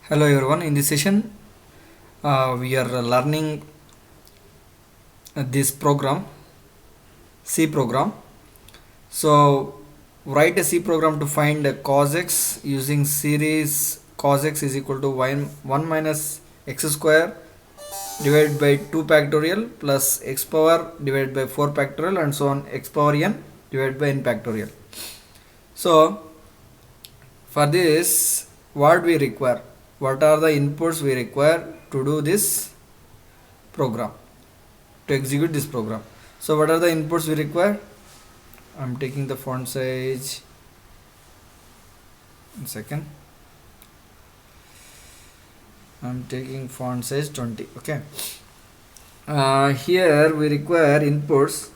Hello everyone. In this session, we are learning this program, C program. So, write a C program to find a cos x using series cos x is equal to 1 minus x square divided by 2 factorial plus x power divided by 4 factorial and so on x power n divided by n factorial. So, for this, what we require? What are the inputs we require to do this program, to execute this program? So what are the inputs we require? I'm taking the font size, 1 second. I'm taking font size 20. Okay. Here we require inputs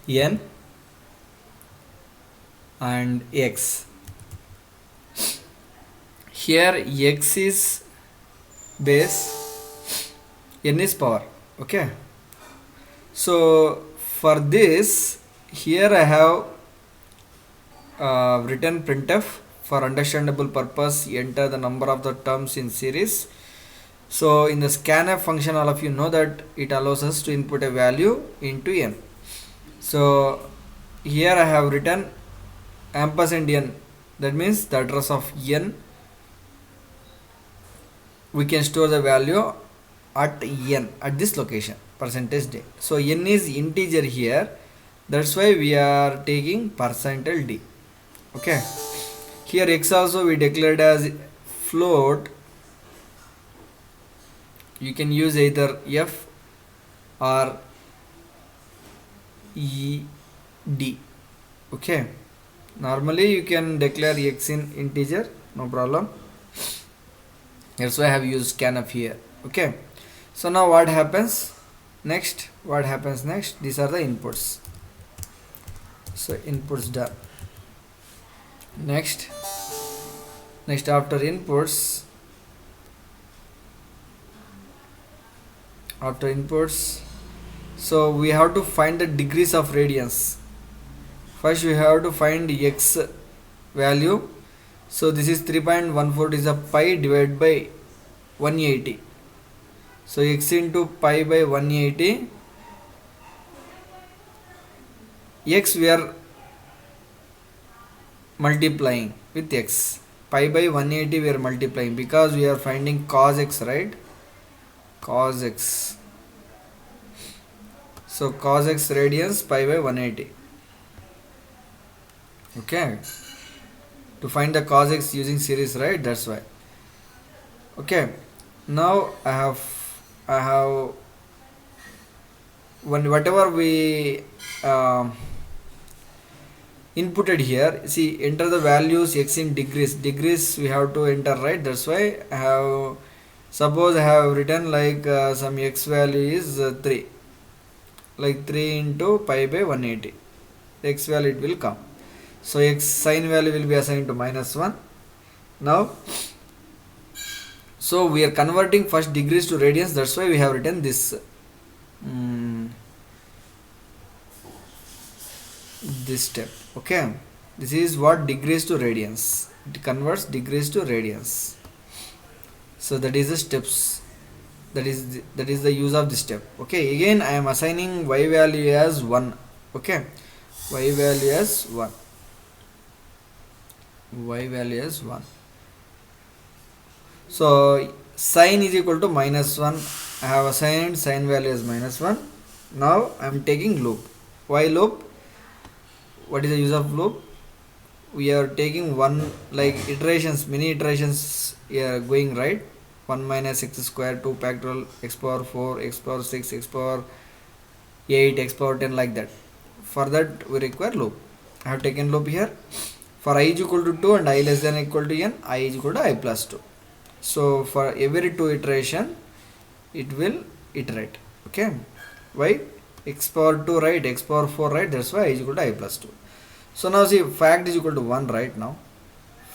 n and x. Here x is base, n is power. Okay. So for this, here I have written printf. For understandable purpose, enter the number of the terms in series. So in the scanf function, all of you know that it allows us to input a value into n. So here I have written ampersand n, that means the address of n. We can store the value at n at this location, percentage d. So n is integer here, that's why we are taking percentile d. Okay, here x also we declared as float. You can use either f or e d. Okay, normally you can declare x in integer, no problem. That's why I have used scanf here. Okay, so now what happens next? These are the inputs. So inputs done. Next after inputs, so we have to find the degrees of radians. First we have to find x value. So this is 3.14 is a pi divided by 180. So x into pi by 180. X we are multiplying with x. Pi by 180 we are multiplying because we are finding cos x, right? Cos x. So cos x radians pi by 180. Okay. To find the cos x using series, right? That's why. Okay. Now I have whatever we inputted here. See, enter the values x in degrees we have to enter, right? That's why I have, suppose I have written like some x value is 3, like 3 into pi by 180. The x value it will come. So x sign value will be assigned to -1. Now, so we are converting first degrees to radians, that's why we have written this this step. Okay, this is what degrees to radians, it converts degrees to radians. So that is the steps, that is the use of this step. Okay, again I am assigning y value as 1. Okay, y value as 1. So sine is equal to -1. I have assigned sine value as -1. Now I am taking loop. Why loop? What is the use of loop? We are taking one, like iterations, many iterations going, right? 1 minus x square, 2 factorial, x power 4, x power 6, x power 8, x power 10, like that. For that we require loop. I have taken loop here. For I is equal to 2 and I less than or equal to n, I is equal to I plus 2. So for every 2 iteration, it will iterate. Okay. Why? X power 2, right? X power 4, right? That's why I is equal to I plus 2. So now see, fact is equal to 1, right? Now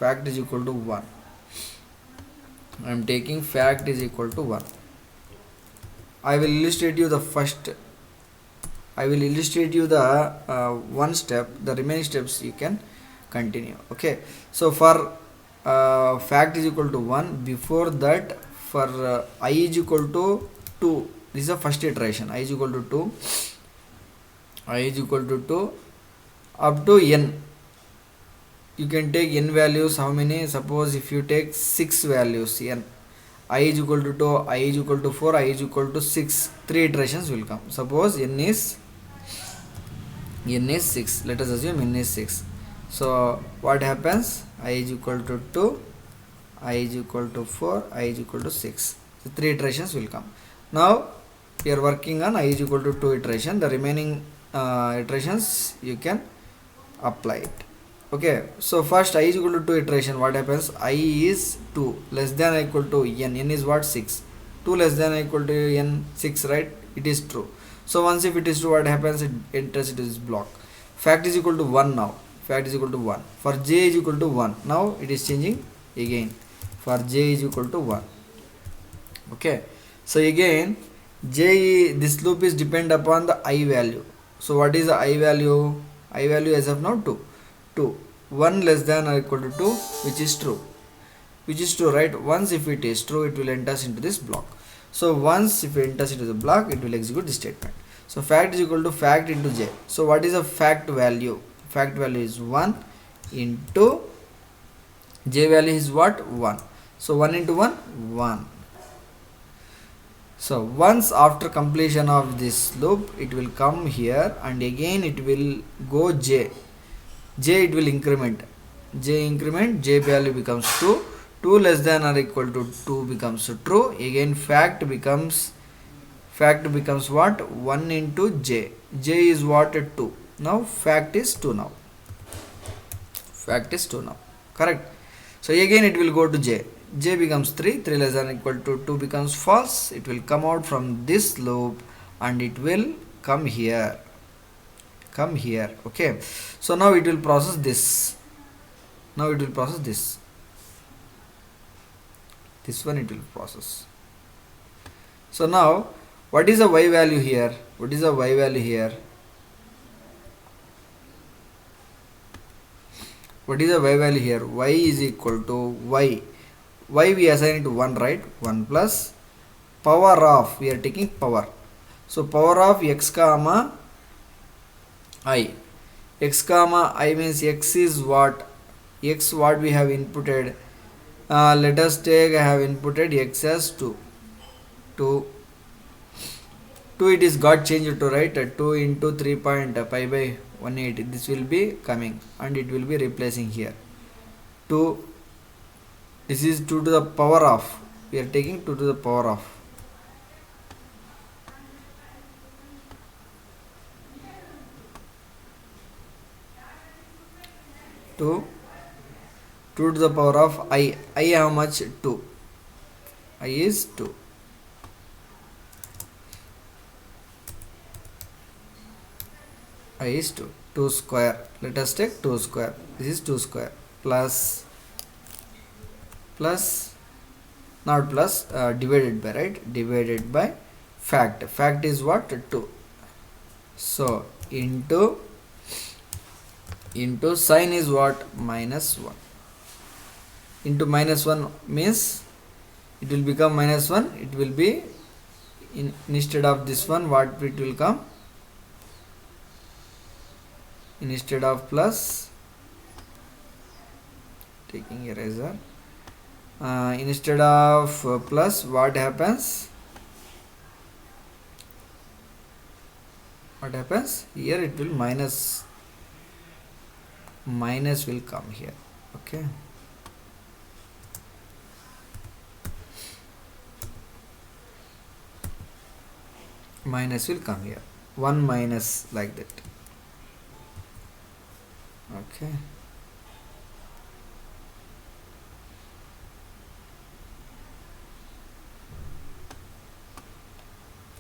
fact is equal to 1. I am taking fact is equal to 1. I will illustrate you the first I will illustrate you the one step, the remaining steps you can continue. Okay, so for fact is equal to 1, before that for I is equal to 2, this is the first iteration, I is equal to 2, I is equal to 2 up to n. You can take n values, how many? Suppose if you take 6 values n, I is equal to 2, I is equal to 4, I is equal to 6, 3 iterations will come. Suppose n is 6, let us assume n is 6. So what happens? I is equal to 2, I is equal to 4, I is equal to 6. So 3 iterations will come. Now we are working on I is equal to 2 iteration. The remaining iterations you can apply it. Okay, so first I is equal to 2 iteration, what happens? I is 2 less than or equal to n. N is what? 6. 2 less than or equal to n, 6, right? It is true. So once if it is true, what happens? It enters into this block. Fact is equal to 1 now. Fact is equal to 1. For j is equal to 1. Now it is changing again. For j is equal to 1. Okay. So again, this loop is depend upon the I value. So what is the I value? I value as of now 2. 2. 1 less than or equal to 2, which is true. Which is true, right? Once if it is true, it will enter into this block. So once if it enters into the block, it will execute this statement. So fact is equal to fact into j. So what is a fact value? Fact value is 1 into j value is what? 1. So 1 into 1, 1. So once after completion of this loop, it will come here and again it will go j. J it will increment. J increment, j value becomes 2. 2 less than or equal to 2 becomes true. Again fact becomes what? 1 into j. J is what? 2. Now fact is 2 now. Fact is 2 now. Correct. So again it will go to j. J becomes 3. 3 less than or equal to 2 becomes false. It will come out from this loop and it will come here. Come here. Okay. So now it will process this. Now it will process this. This one it will process. So now what is the y value here? What is the y value here? What is the y value here? Y is equal to y. Y we assign it to 1, right? 1 plus power of, we are taking power. So power of x comma I. X comma I means x is what? X what we have inputted. Let us take, I have inputted x as 2. 2 it is got changed to, right? 2 into 3 pi by 180. This will be coming and it will be replacing here. 2. This is 2 to the power of. We are taking 2 to the power of. 2 to the power of I. I how much? 2. I is 2. I is 2. 2 square. Let us take 2 square. This is 2 square plus not plus divided by, right? Divided by fact. Fact is what? 2. So into sign is what? Minus 1. Into minus 1 means it will become minus 1. It will be instead of this one, what it will come? Instead of plus, taking eraser, instead of plus, what happens? What happens? Here it will minus will come here. Okay. Minus will come here. 1 minus like that. Okay.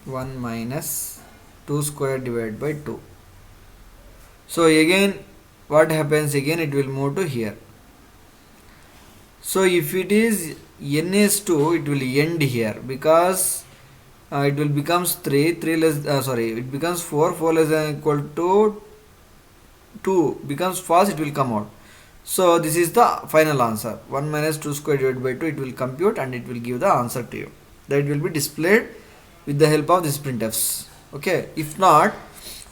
One minus 2 square divided by 2. So again what happens? Again it will move to here. So if it is n is 2, it will end here because it will becomes 3, 3 less, sorry, it becomes 4, 4 less than equal to 2 becomes false, it will come out. So this is the final answer. 1 minus 2 square divided by 2, it will compute and it will give the answer to you. That will be displayed with the help of this printfs. Okay, if not,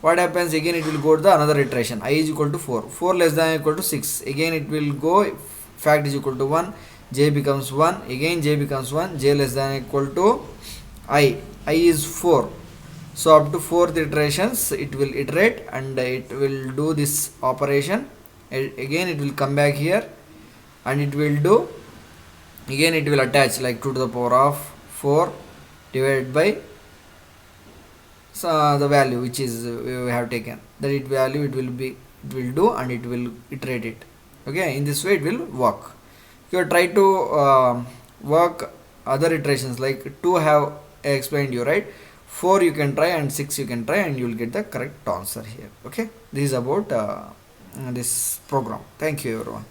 what happens again, it will go to the another iteration. I is equal to 4, 4 less than or equal to 6, again it will go, fact is equal to 1, j becomes 1, again j becomes 1, j less than or equal to I is 4. So up to 4th iterations it will iterate and it will do this operation. Again it will come back here and it will do, again it will attach like 2 to the power of 4 divided by the value which is we have taken, that it value it will do and it will iterate it. Okay, in this way it will work. You try to work other iterations, like 2 have explained you, right? 4 you can try and 6 you can try and you will get the correct answer here. Okay, this is about this program. Thank you everyone.